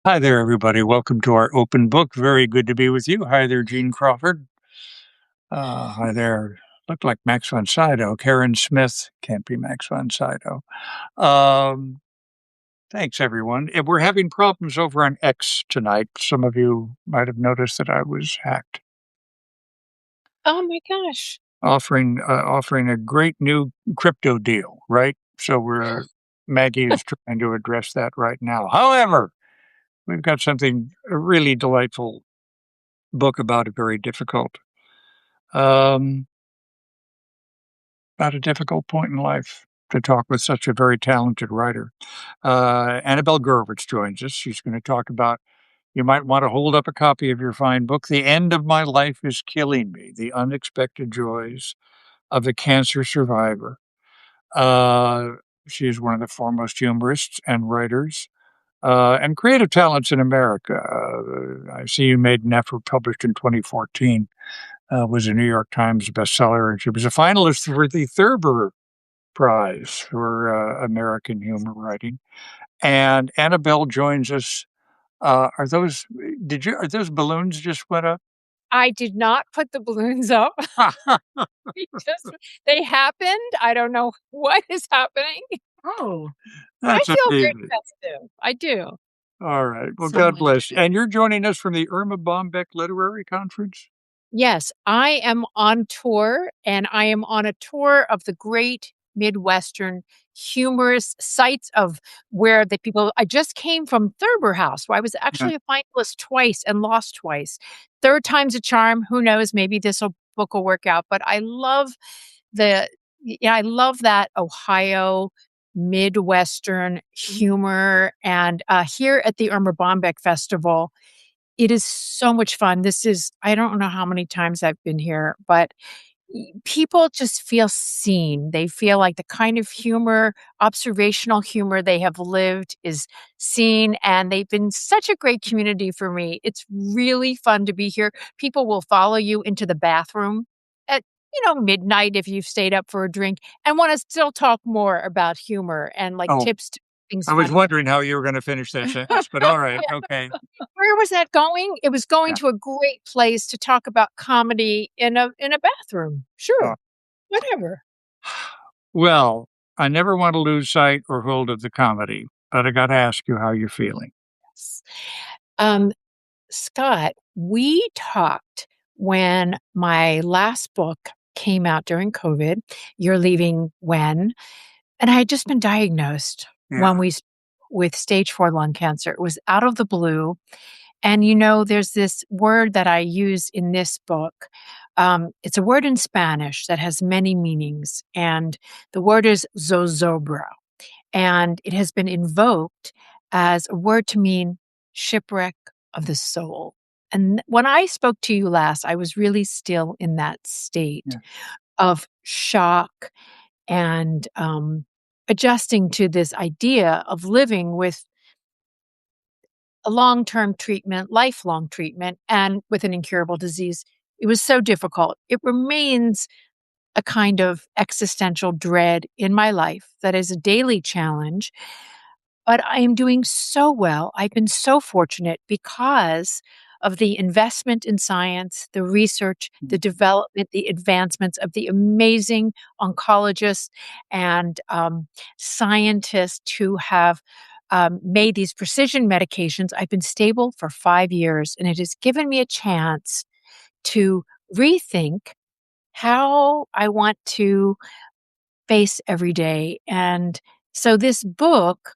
Hi there, everybody. Welcome to our open book. Very good to be with you. Hi there, Gene Crawford. Hi there. Look like Max von Sydow. Karen Smith can't be Max von Sydow. Um, Thanks, everyone. And we're having problems over on X tonight. Some of you might have noticed that I was hacked, Oh my gosh. offering a great new crypto deal, right? So Maggie is trying to address that right now. However, we've got something a really delightful book about a very difficult um, about a difficult point in life to talk with such a very talented writer. Annabelle Gurwitch joins us. She's going to talk about you might want to hold up a copy of your fine book, The End of My Life is Killing Me, The Unexpected Joys of a Cancer Survivor. Uh, she is one of the foremost humorists and writers and creative talents in America. I see you made an effort published in 2014 was a New York Times bestseller, and she was a finalist for the Thurber Prize for American humor writing. And Annabelle joins us. Are those? Did you? Are those balloons just went up? I did not put the balloons up. We just they happened. I don't know what is happening. Oh, I that's feel very amazing. festive. I do. All right. Well, So God much. bless. And you're joining us from the Irma Bombeck Literary Conference. Yes, I am on tour, and I am on a tour of the great Midwestern humorous sites of where the people I just came from Thurber House, where I was Yeah. actually a finalist twice and lost twice. Third time's a charm. Who knows? Maybe this'll book will work out. But I love the yeah, I love that Ohio Midwestern humor. And here at the Irma Bombeck Festival, it is so much fun. I don't know how many times I've been here, but people just feel seen. They feel like the kind of humor, observational humor they have lived is seen, and they've been such a great community for me. It's really fun to be here. People will follow you into the bathroom at, midnight if you've stayed up for a drink and want to still talk more about humor and like Oh, tips to things I was funny. wondering how you were going to finish that sentence, but all right. Okay. Where was that going? It was going Yeah. to a great place to talk about comedy in a bathroom. Oh. Sure, whatever. Well, I never want to lose sight or hold of the comedy, but I got to ask you how you're feeling. S Um, Scott, we talked when my last book came out during COVID, You're Leaving When, and I had just been diagnosed Yeah. when we s with stage 4 lung cancer. It was out of the blue. And there's this word that I use in this book. It's a word in Spanish that has many meanings, and the word is zozobra. And it has been invoked as a word to mean shipwreck of the soul. And when I spoke to you last, I was really still in that state Yeah. of shock and adjusting to this idea of living with a long-term treatment, lifelong treatment, and with an incurable disease. It was so difficult. It remains a kind of existential dread in my life that is a daily challenge, but I am doing so well. I've been so fortunate because of the investment in science, the research, the development, the advancements of the amazing oncologists and scientists who have made these precision medications. I've been stable for 5 years, and it has given me a chance to rethink how I want to face every day. And so, this book,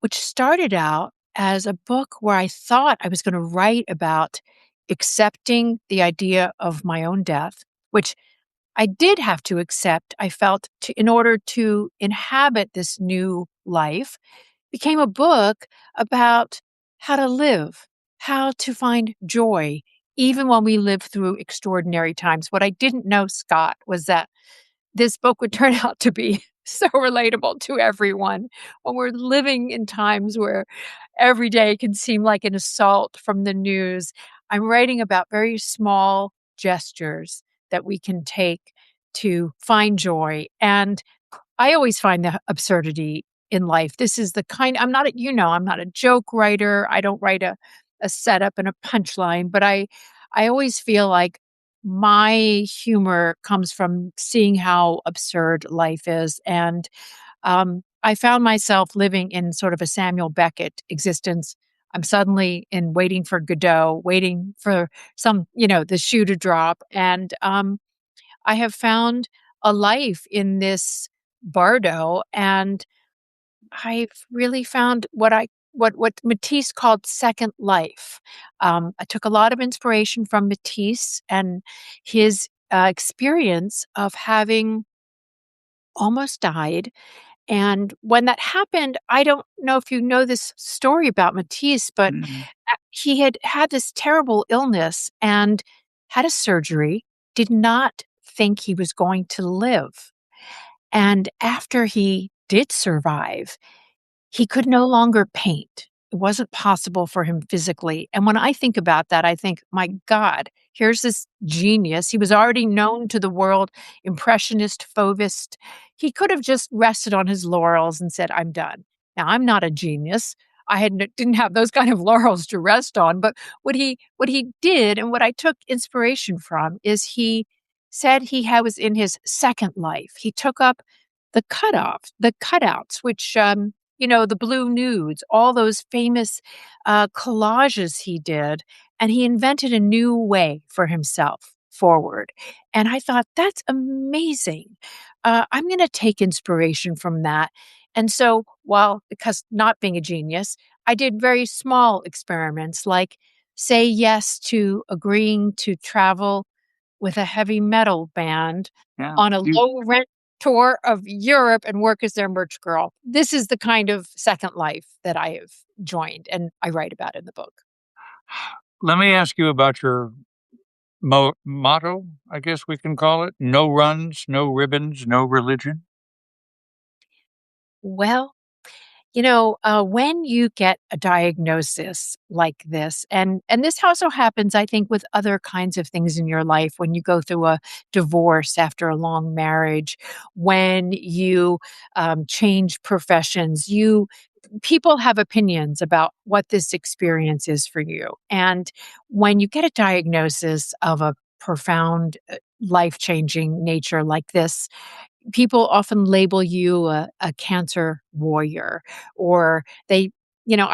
which started out as a book where I thought I was going to write about accepting the idea of my own death, which I did have to accept, I felt, in order to inhabit this new life, became a book about how to live, how to find joy, even when we live through extraordinary times. What I didn't know, Scott, was that this book would turn out to be so relatable to everyone when we're living in times where every day can seem like an assault from the news. I'm writing about very small gestures that we can take to find joy. And I always find the absurdity in life. This is the kind I'm not a I'm not a joke writer. I don't write a setup and a punchline, but I always feel like my humor comes from seeing how absurd life is. And I found myself living in sort of a Samuel Beckett existence. I'm suddenly in Waiting for Godot, waiting for the shoe to drop. And I have found a life in this bardo, and I've really found what Matisse called second life. I took a lot of inspiration from Matisse and his experience of having almost died. And when that happened, I don't know if you know this story about Matisse, but Mm. he had had this terrible illness and had a surgery, did not think he was going to live. And after he did survive, he could no longer paint. It wasn't possible for him physically. And when I think about that, I think, my God, here's this genius. He was already known to the world, impressionist, fauvist. He could have just rested on his laurels and said, I'm done. Now, I'm not a genius. Didn't have those kind of laurels to rest on. But what he did, and what I took inspiration from, is he said was in his second life. He took up the cutouts, which the blue nudes, all those famous collages he did, and he invented a new way for himself forward. And I thought, that's amazing. I'm going to take inspiration from that. And so, because not being a genius, I did very small experiments like say yes to agreeing to travel with a heavy metal band Yeah. on a low rent tour of Europe and work as their merch girl. This is the kind of second life that I have joined and I write about in the book. Let me ask you about your motto, I guess we can call it. No runs, no ribbons, no religion. Well, when you get a diagnosis like this, and this also happens, I think, with other kinds of things in your life, when you go through a divorce after a long marriage, when you change professions, you people have opinions about what this experience is for you. And when you get a diagnosis of a profound, life changing nature like this, people often label you a cancer warrior, or I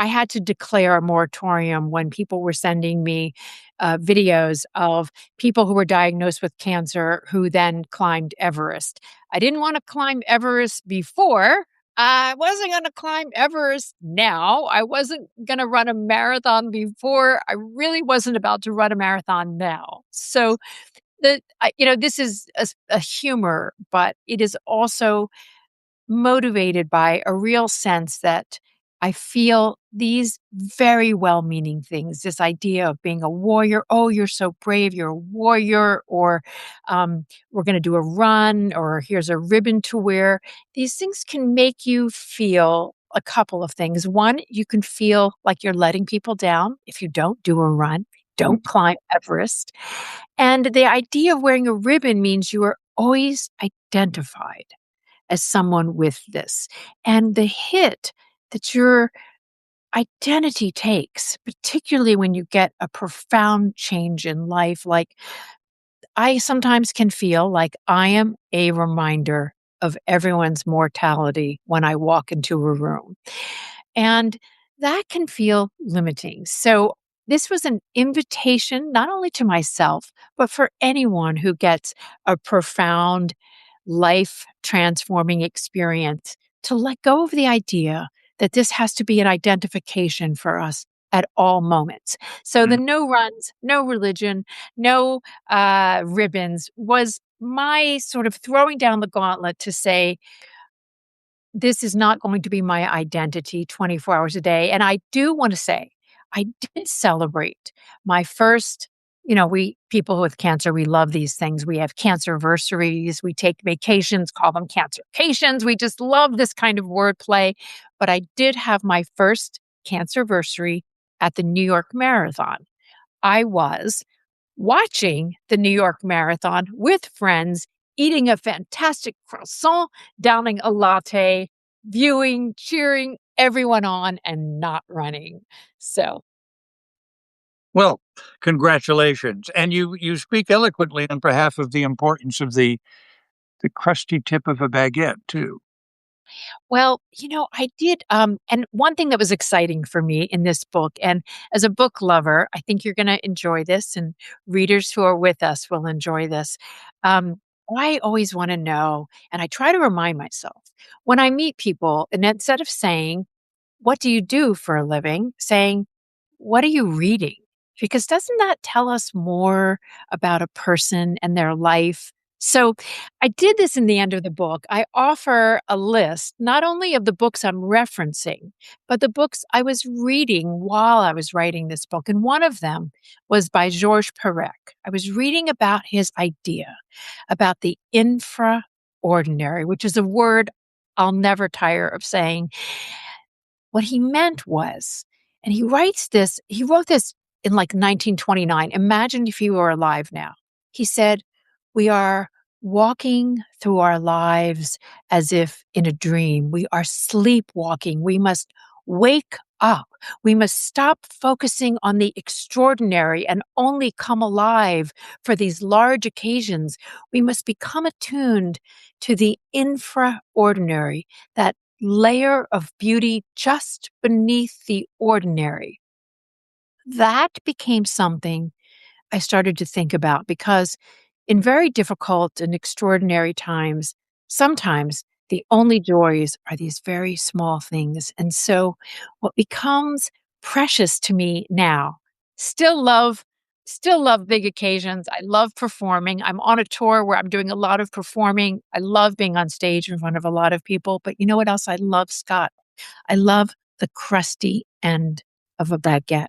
had to declare a moratorium when people were sending me videos of people who were diagnosed with cancer who then climbed Everest. I didn't want to climb Everest before. I wasn't going to climb Everest now. I wasn't going to run a marathon before. I really wasn't about to run a marathon now. So this is a humor, but it is also motivated by a real sense that I feel these very well meaning things, this idea of being a warrior. Oh, you're so brave, you're a warrior, or we're going to do a run, or here's a ribbon to wear. These things can make you feel a couple of things. One, you can feel like you're letting people down if you don't do a run, Mm. don't climb Everest. And the idea of wearing a ribbon means you are always identified as someone with this. And the hit that your identity takes, particularly when you get a profound change in life, like I sometimes can feel like I am a reminder of everyone's mortality when I walk into a room. And that can feel limiting. So, this was an invitation not only to myself, but for anyone who gets a profound life transforming experience to let go of the idea that this has to be an identification for us at all moments. So, the Mm. no runs, no religion, no ribbons was my sort of throwing down the gauntlet to say, this is not going to be my identity 24 hours a day. And I do want to say, I did celebrate my first, we people with cancer, we love these things. We have cancerversaries, we take vacations, call them cancercations. We just love this kind of wordplay. But I did have my first cancerversary at the New York Marathon. I was watching the New York Marathon with friends, eating a fantastic croissant, downing a latte. viewing, cheering everyone on, and not running. So, Well, congratulations, and you speak eloquently on behalf of the importance of the crusty tip of a baguette, too. well, I did, and one thing that was exciting for me in this book, and as a book lover, I think you're gonna enjoy this, and readers who are with us will enjoy this. Um, I always wanna know, and I try to remind myself, when I meet people, and instead of saying, "What do you do for a living?" saying, "What are you reading?" Because doesn't that tell us more about a person and their life? So I did this in the end of the book. I offer a list not only of the books I'm referencing, but the books I was reading while I was writing this book. And one of them was by Georges Perec. I was reading about his idea about the infraordinary, which is a word I'll never tire of saying. What he meant was, and he wrote this in like 1929. Imagine if he were alive now. He said, "We are walking through our lives as if in a dream. We are sleepwalking. We must wake up. We must stop focusing on the extraordinary and only come alive for these large occasions. We must become attuned to the infraordinary, that layer of beauty just beneath the ordinary." That became something I started to think about because in very difficult and extraordinary times, sometimes the only joys are these very small things. And so what becomes precious to me now, still love still love big occasions. I love performing. I'm on a tour where I'm doing a lot of performing. I love being on stage in front of a lot of people, but you know what else I love, Scott? I love the crusty end of a baguette.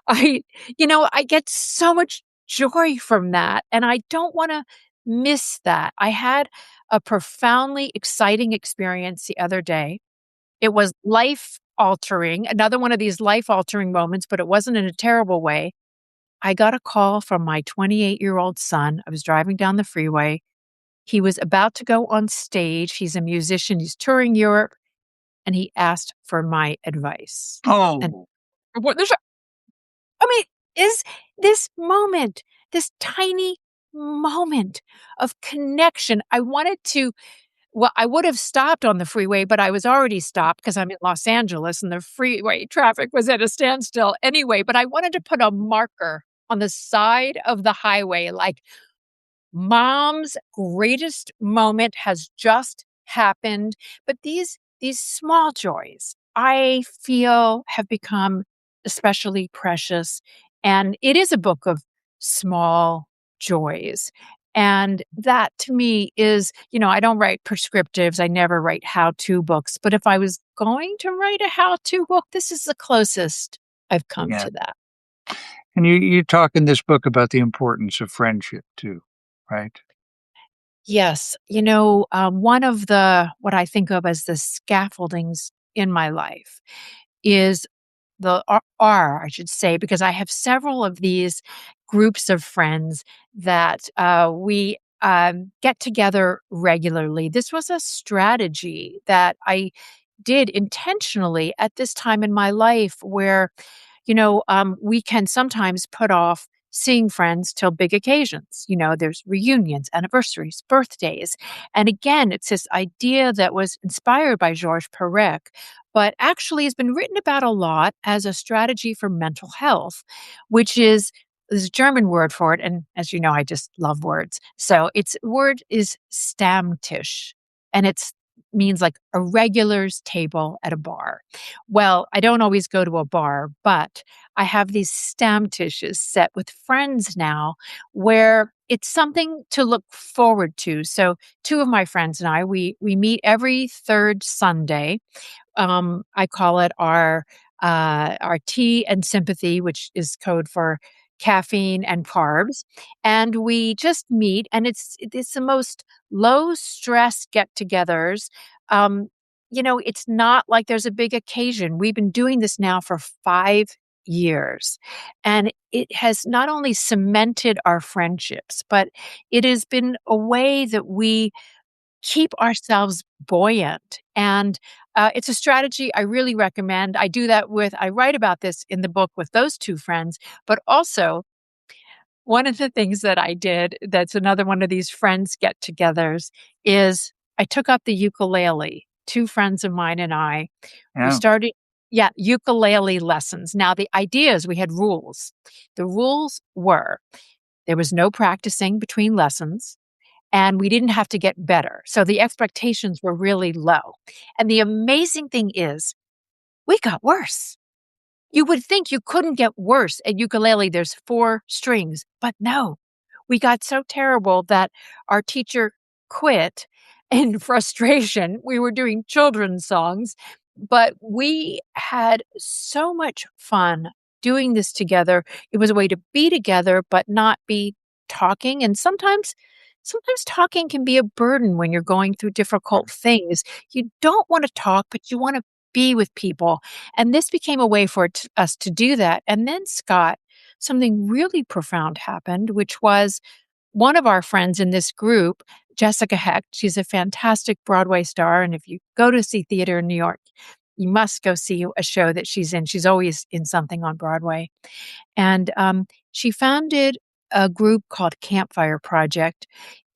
I I get so much joy from that, and I don't wanna miss that. I had a profoundly exciting experience the other day. It was life altering, another one of these life altering moments, but it wasn't in a terrible way. I got a call from my 28-year-old son. I was driving down the freeway. He was about to go on stage. He's a musician, he's touring Europe, and he asked for my advice. And Oh, what there's I mean, is this moment, this tiny moment of connection, I wanted to well, I would have stopped on the freeway, but I was already stopped because I'm in Los Angeles and the freeway traffic was at a standstill anyway, but I wanted to put a marker on the side of the highway, like, mom's greatest moment has just happened, but these small joys, I feel, have become especially precious, and it is a book of small joys, and that to me is I don't write prescriptives, I never write how-to books, but if I was going to write a how-to book, this is the closest I've come yeah. to that. And you talk in this book about the importance of friendship too, right? Yes. One of what I think of as the scaffoldings in my life is I should say, because I have several of these groups of friends that we get together regularly. This was a strategy that I did intentionally at this time in my life where we can sometimes put off seeing friends till big occasions. There's reunions, anniversaries, birthdays. And again, it's this idea that was inspired by Georges Perec, but actually has been written about a lot as a strategy for mental health, which is there's a German word for it. And as you know, I just love words. So its word is Stammtisch. And it's means like a regular's table at a bar. Well, I don't always go to a bar, but I have these Stammtisches set with friends now where it's something to look forward to. So, two of my friends and I, we meet every third Sunday. I call it our tea and sympathy, which is code for caffeine and carbs. And we just meet, and it's the most low stress get-togethers. Um, it's not like there's a big occasion. We've been doing this now for 5 years, and it has not only cemented our friendships, but it has been a way that we keep ourselves buoyant. And it's a strategy I really recommend. I write about this in the book with those two friends, but also one of the things that I did that's another one of these friends get togethers is I took up the ukulele. Two friends of mine and I, we Yeah. started, yeah, ukulele lessons. Now, the idea is we had rules. The rules were there was no practicing between lessons and we didn't have to get better. So the expectations were really low. And the amazing thing is, we got worse. You would think you couldn't get worse at ukulele. There's four strings, but no, we got so terrible that our teacher quit in frustration. We were doing children's songs, but we had so much fun doing this together. It was a way to be together, but not be talking. And sometimes talking can be a burden when you're going through difficult things. You don't want to talk, but you want to be with people. And this became a way for us to do that. And then, Scott, something really profound happened, which was one of our friends in this group, Jessica Hecht, she's a fantastic Broadway star. And if you go to see theater in New York, you must go see a show that she's in. She's always in something on Broadway. And she founded a group called Campfire Project.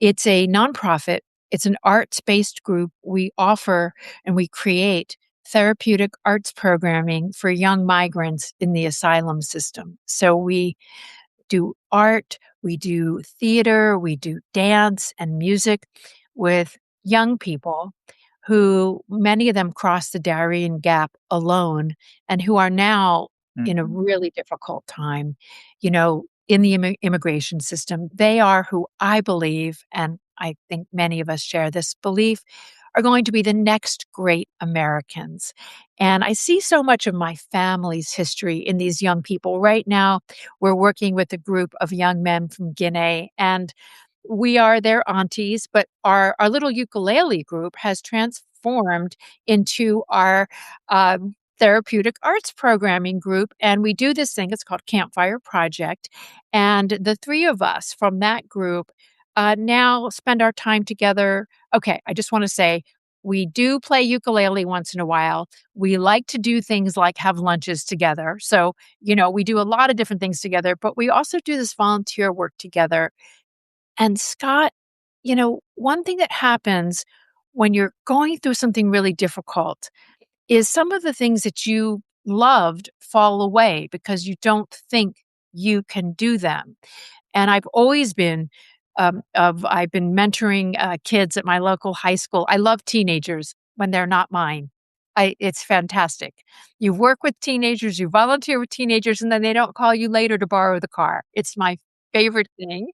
It's a nonprofit, it's an arts based group. We offer and we create therapeutic arts programming for young migrants in the asylum system. So we do art, we do theater, we do dance and music with young people who many of them crossed the Darien Gap alone and who are now in a Mhm. really difficult time, in the immigration system. They are who I believe, and I think many of us share this belief, are going to be the next great Americans. And I see so much of my family's history in these young people. Right now, we're working with a group of young men from Guinea, and we are their aunties, but our little ukulele group has transformed into our therapeutic arts programming group. And we do this thing, it's called Campfire Project. And the three of us from that group now spend our time together. Okay, I just want to say, we do play ukulele once in a while. We like to do things like have lunches together. So, we do a lot of different things together, but we also do this volunteer work together. And Scott, one thing that happens when you're going through something really difficult is some of the things that you loved fall away because you don't think you can do them. And I've been mentoring kids at my local high school. I love teenagers when they're not mine. It's fantastic. You work with teenagers, you volunteer with teenagers, and then they don't call you later to borrow the car. It's my favorite thing.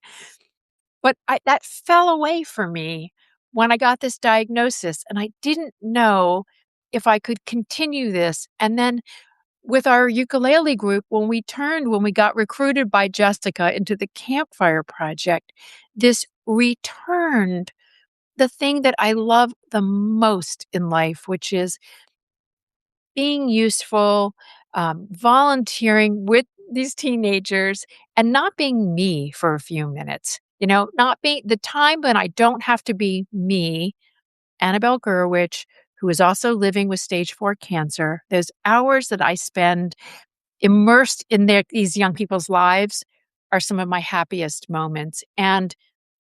But that fell away for me when I got this diagnosis, and I didn't know if I could continue this. And then with our ukulele group, when we got recruited by Jessica into the Campfire Project, this returned the thing that I love the most in life, which is being useful, volunteering with these teenagers, and not being me for a few minutes. Not being the time when I don't have to be me, Annabelle Gurwitch, who is also living with stage 4 cancer. Those hours that I spend immersed in these young people's lives are some of my happiest moments. And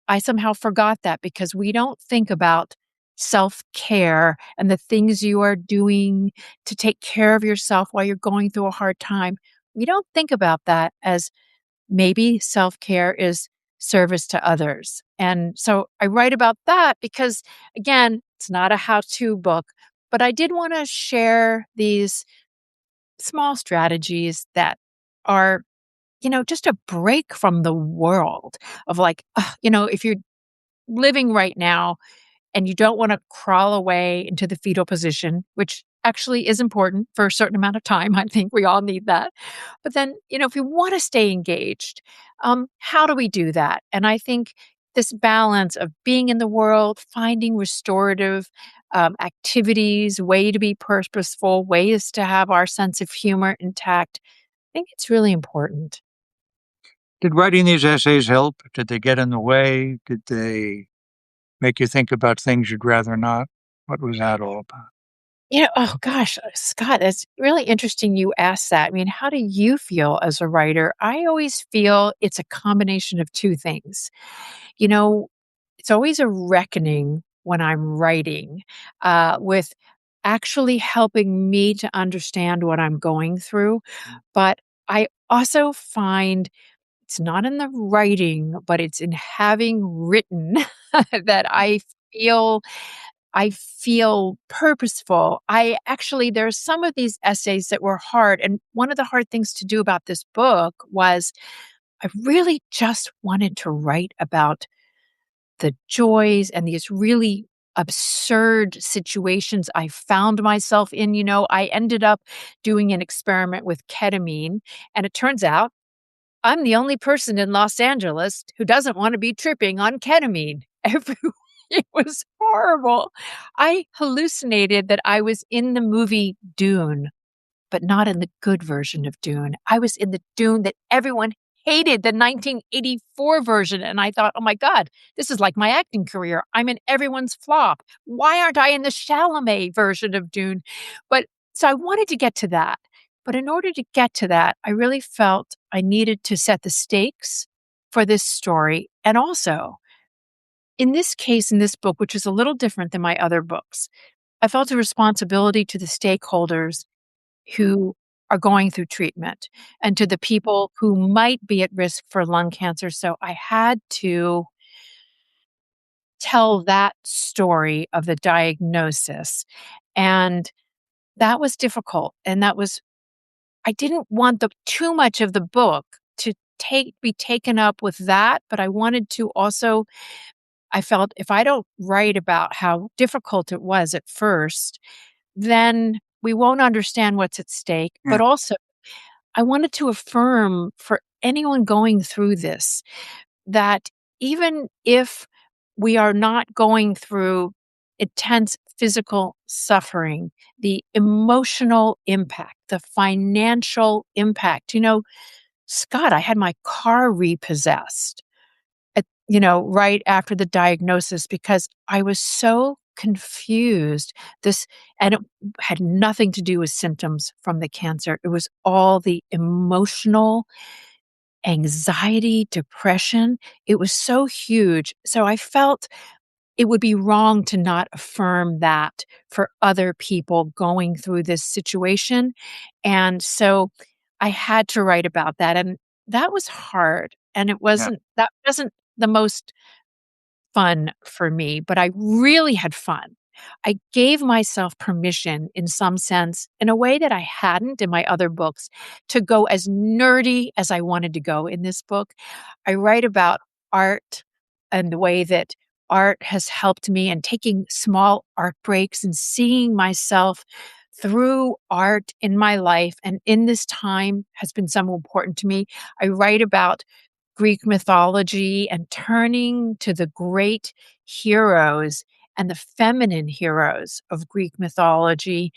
I somehow forgot that because we don't think about self care and the things you are doing to take care of yourself while you're going through a hard time. We don't think about that as maybe self care is service to others. And so I write about that because, again, it's not a how to book, but I did want to share these small strategies that are, just a break from the world of like, if you're living right now and you don't want to crawl away into the fetal position, which actually is important for a certain amount of time. I think we all need that. But then, if you want to stay engaged, how do we do that? And I think this balance of being in the world, finding restorative activities, way to be purposeful, ways to have our sense of humor intact, I think it's really important. Did writing these essays help? Did they get in the way? Did they make you think about things you'd rather not? What was that all about? Oh gosh, Scott, it's really interesting you asked that. I mean, how do you feel as a writer? I always feel it's a combination of two things. You know, it's always a reckoning when I'm writing with actually helping me to understand what I'm going through. But I also find it's not in the writing, but it's in having written that feel I feel purposeful. I actually, there's some of these essays that were hard. And one of the hard things to do about this book was I really just wanted to write about the joys and these really absurd situations I found myself in. I ended up doing an experiment with ketamine, and it turns out I'm the only person in Los Angeles who doesn't wanna be tripping on ketamine. It was horrible. I hallucinated that I was in the movie Dune, but not in the good version of Dune. I was in the Dune that everyone hated, the 1984 version, and I thought, "Oh my god, this is like my acting career. I'm in everyone's flop. Why aren't I in the Chalamet version of Dune?" But so I wanted to get to that. But in order to get to that, I really felt I needed to set the stakes for this story. And also, in this case, in this book, which is a little different than my other books, I felt a responsibility to the stakeholders who are going through treatment and to the people who might be at risk for lung cancer. So I had to tell that story of the diagnosis. And that was difficult. And I didn't want too much of the book to be taken up with that, but I wanted to also, I felt if I don't write about how difficult it was at first, then we won't understand what's at stake. Yeah, But also, I wanted to affirm for anyone going through this that even if we are not going through intense physical suffering, the emotional impact, the financial impact, Scott, I had my car repossessed right after the diagnosis because I was so confused. And it had nothing to do with symptoms from the cancer. It was all the emotional anxiety, depression. It was so huge. So I felt it would be wrong to not affirm that for other people going through this situation. And so I had to write about that. And that was hard. And yeah, that wasn't the most fun for me, but I really had fun. I gave myself permission in some sense, in a way that I hadn't in my other books, to go as nerdy as I wanted to go in this book. I write about art and the way that art has helped me and taking small art breaks and seeing myself through art in my life and in this time has been so important to me. I write about Greek mythology and turning to the great heroes and the feminine heroes of Greek mythology,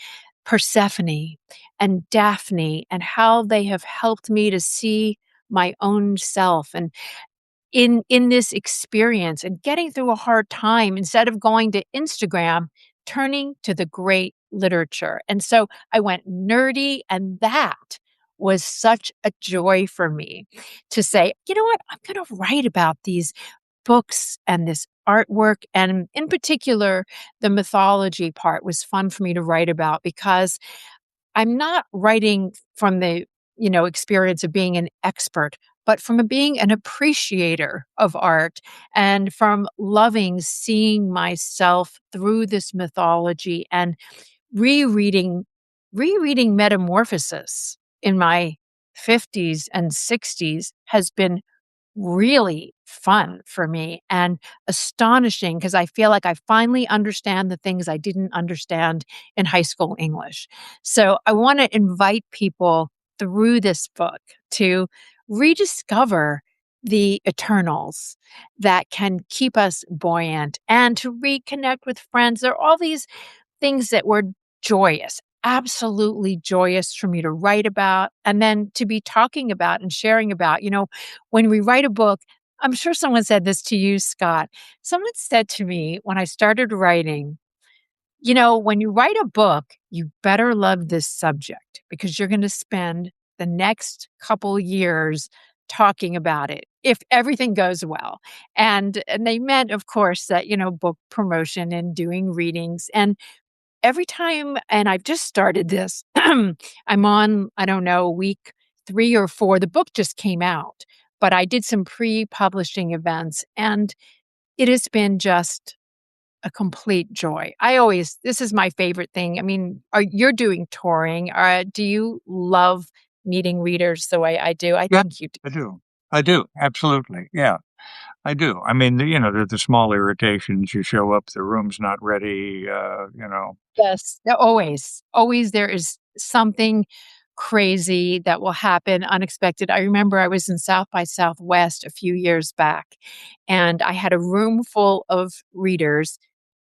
Persephone and Daphne, and how they have helped me to see my own self and in this experience and getting through a hard time instead of going to Instagram, turning to the great literature. And so I went nerdy, and that was such a joy for me to say, you know what? I'm going to write about these books and this artwork. And in particular, the mythology part was fun for me to write about because I'm not writing from the, experience of being an expert, but from being an appreciator of art and from loving seeing myself through this mythology and rereading rereading Metamorphosis in my 50s and 60s has been really fun for me and astonishing because I feel like I finally understand the things I didn't understand in high school English. So I want to invite people through this book to rediscover the eternals that can keep us buoyant and to reconnect with friends. There are all these things that were joyous, absolutely joyous for me to write about and then to be talking about and sharing about. When we write a book, I'm sure someone said this to you, Scott. Someone said to me when I started writing, you know, when you write a book, you better love this subject because you're going to spend the next couple years talking about it if everything goes well. And they meant, of course, that, you know, book promotion and doing readings. And every time, and I've just started this, I'm on, I don't know, week 3 or 4. The book just came out, but I did some pre-publishing events and it has been just a complete joy. This is my favorite thing. I mean, you're doing touring. Do you love meeting readers the way I do? I Yeah, think you do. I do. I do. Absolutely. Yeah, I do. I mean, they're the small irritations. You show up, the room's not ready, Yes. Always. Always there is something crazy that will happen unexpected. I remember I was in South by Southwest a few years back, and I had a room full of readers,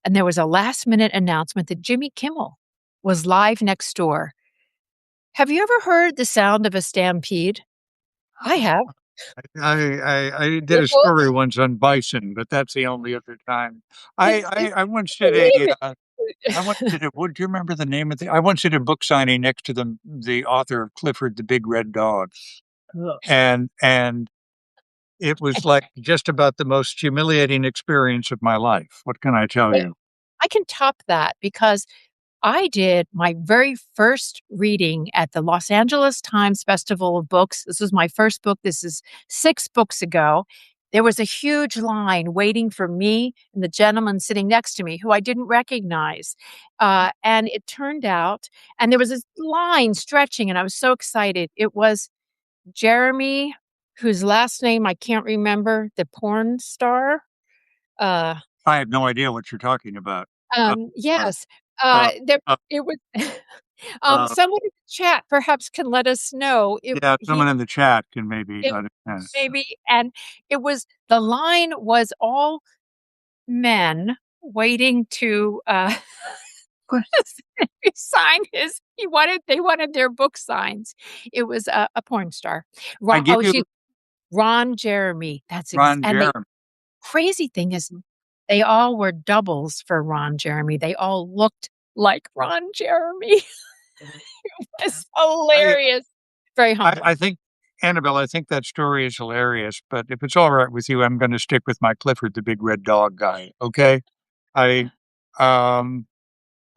and there was a last minute announcement that Jimmy Kimmel was live next door. Have you ever heard the sound of a stampede? I have. I did It a will story once on bison, but that's the only other time. I once did believe a, it. I once did a would you remember the name of the I once did a book signing next to the author of Clifford the Big Red Dog, Ugh. and it was like just about the most humiliating experience of my life. What can I tell you? I can top that because I did my very first reading at the Los Angeles Times Festival of Books. This was my first book. This is 6 books ago. There was a huge line waiting for me and the gentleman sitting next to me who I didn't recognize. And it turned out, and there was this line stretching, and I was so excited. It was Jeremy, whose last name I can't remember, the porn star. Uh, I have no idea what you're talking about. Uh, yes, uh, there uh, it was uh, someone in the chat perhaps can let us know. yeah, someone in the chat can maybe It let us know. maybe and it was the line was all men waiting to, sign his they wanted their book signs. It was a porn star. I Ron give oh, you she Ron Jeremy, Ron and the Jeremy. crazy thing is they all were doubles for Ron Jeremy. They all looked like Ron Jeremy. It's I hilarious. Very humbling. I think, Annabelle, I think that story is hilarious, but if it's all right with you, I'm gonna stick with my Clifford the Big Red Dog guy, okay? I, um,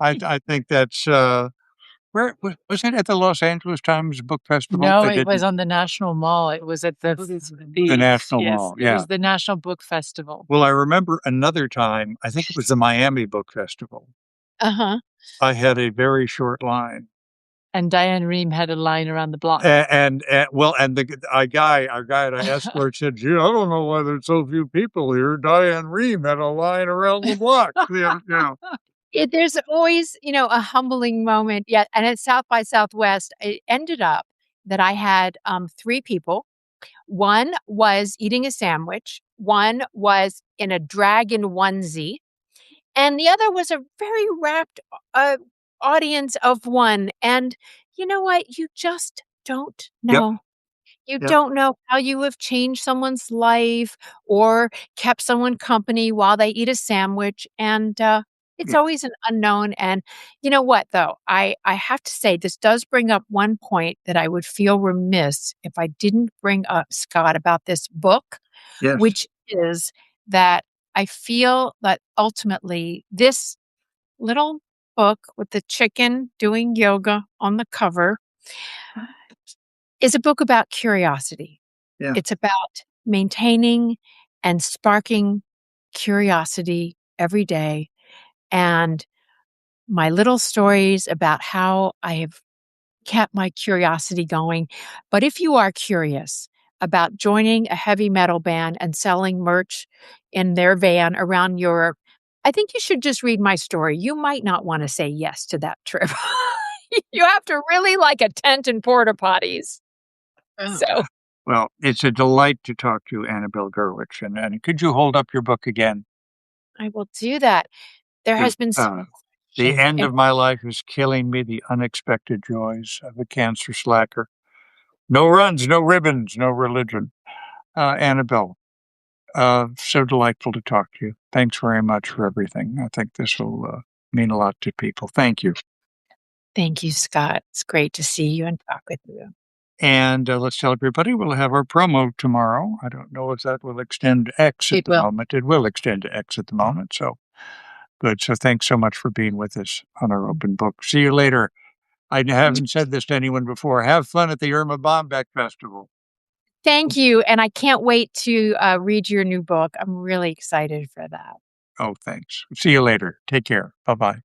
I think that's, where was it at the Los Angeles Times Book Festival? No, I it was didn't on the National Mall. It was at the the National yes, Mall, it yeah. was the National Book Festival, Well, I remember another time, I think it was the Miami Book Festival. Uh-huh. I had a very short line. and Diane Rehm had a line around the block. And our guy at Escort said, "Gee, I don't know why there's so few people here. Diane Rehm had a line around the block." There's always, you know, a humbling moment. Yeah, and at South by Southwest, it ended up that I had, 3 people. One was eating a sandwich, one was in a dragon onesie, and the other was a very rapt, uh, audience of 1, and you know what? You just don't Yep, know. You yep, don't know how you have changed someone's life or kept someone company while they eat a sandwich, and, it's yeah, always an unknown, and you know what, though? I have to say this does bring up one point that I would feel remiss if I didn't bring up, Scott, about this book, yes, which is that I feel that ultimately this little book with the chicken doing yoga on the cover is a book about curiosity. yeah, It's about maintaining and sparking curiosity every day, and my little stories about how I have kept my curiosity going. But if you are curious about joining a heavy metal band and selling merch in their van around Europe, I think you should just read my story. You might not wanna say yes to that trip. You have to really like a tent and porta potties. So well, it's a delight to talk to Annabelle Gurwitch, and could you hold up your book again? I will do that. There To, has been so "The much end and of my life is killing me, the unexpected joys of a cancer slacker. No runs, no ribbons, no religion." Annabelle, So delightful to talk to you. Thanks very much for everything. I think this will mean a lot to people. Thank you. Thank you, Scott. It's great to see you and talk with you. And let's tell everybody we'll have our promo tomorrow. I don't know if that will extend to X at It the will. moment. It will extend to X at the moment. So good. So thanks so much for being with us on our open book. See you later. I haven't said this to anyone before. Have fun at the Irma Bombeck Festival. Thank you. And I can't wait to read your new book. I'm really excited for that. Oh, thanks. See you later. Take care. Bye bye.